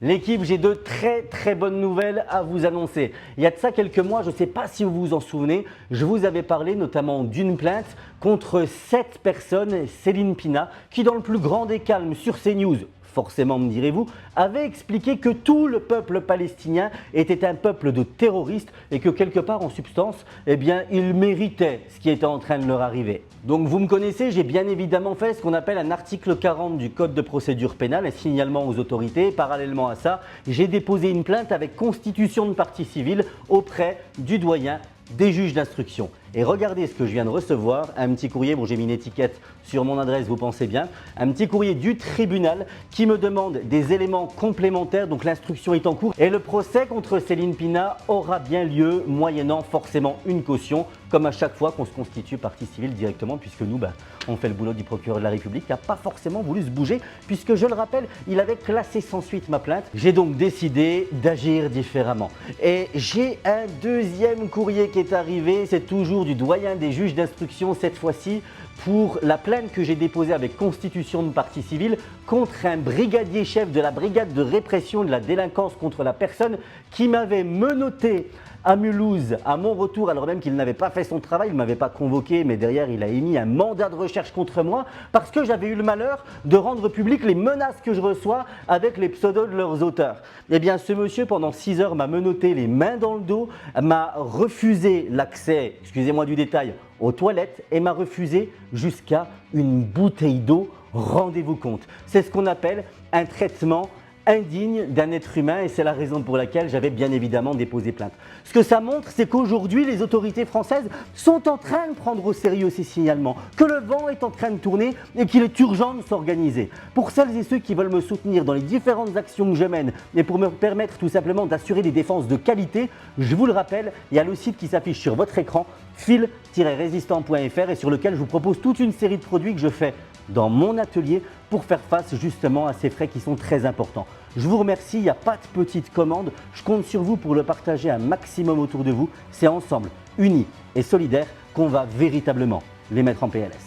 L'équipe, j'ai de très bonnes nouvelles à vous annoncer. Il y a de ça quelques mois, je ne sais pas si vous vous en souvenez, je vous avais parlé notamment d'une plainte contre 7 personnes, Céline Pina, qui dans le plus grand des calmes sur CNews, forcément me direz-vous, avait expliqué que tout le peuple palestinien était un peuple de terroristes et que quelque part en substance, eh bien, ils méritaient ce qui était en train de leur arriver. Donc vous me connaissez, j'ai bien évidemment fait ce qu'on appelle un article 40 du Code de procédure pénale, un signalement aux autorités. Parallèlement à ça, j'ai déposé une plainte avec constitution de partie civile auprès du doyen des juges d'instruction. Et regardez ce que je viens de recevoir, un petit courrier, bon j'ai mis une étiquette sur mon adresse, vous pensez bien, un petit courrier du tribunal qui me demande des éléments complémentaires, donc l'instruction est en cours et le procès contre Céline Pina aura bien lieu moyennant forcément une caution, comme à chaque fois qu'on se constitue partie civile directement, puisque nous, on fait le boulot du procureur de la République qui n'a pas forcément voulu se bouger, puisque je le rappelle, il avait classé sans suite ma plainte. J'ai donc décidé d'agir différemment. Et j'ai un deuxième courrier qui est arrivé, c'est toujours du doyen des juges d'instruction cette fois-ci pour la plainte que j'ai déposée avec constitution de partie civile contre un brigadier chef de la brigade de répression de la délinquance contre la personne qui m'avait menotté à Mulhouse à mon retour, alors même qu'il n'avait pas fait son travail, il ne m'avait pas convoqué, mais derrière il a émis un mandat de recherche contre moi parce que j'avais eu le malheur de rendre public les menaces que je reçois avec les pseudos de leurs auteurs. Eh bien ce monsieur pendant 6 heures m'a menotté les mains dans le dos, m'a refusé l'accès, excusez-moi du détail, aux toilettes et m'a refusé jusqu'à une bouteille d'eau, rendez-vous compte. C'est ce qu'on appelle un traitement indigne d'un être humain et c'est la raison pour laquelle j'avais bien évidemment déposé plainte. Ce que ça montre, c'est qu'aujourd'hui les autorités françaises sont en train de prendre au sérieux ces signalements, que le vent est en train de tourner et qu'il est urgent de s'organiser. Pour celles et ceux qui veulent me soutenir dans les différentes actions que je mène et pour me permettre tout simplement d'assurer des défenses de qualité, je vous le rappelle, il y a le site qui s'affiche sur votre écran, fil-résistant.fr et sur lequel je vous propose toute une série de produits que je fais dans mon atelier pour faire face justement à ces frais qui sont très importants. Je vous remercie, il n'y a pas de petite commande, je compte sur vous pour le partager un maximum autour de vous. C'est ensemble, unis et solidaires, qu'on va véritablement les mettre en PLS.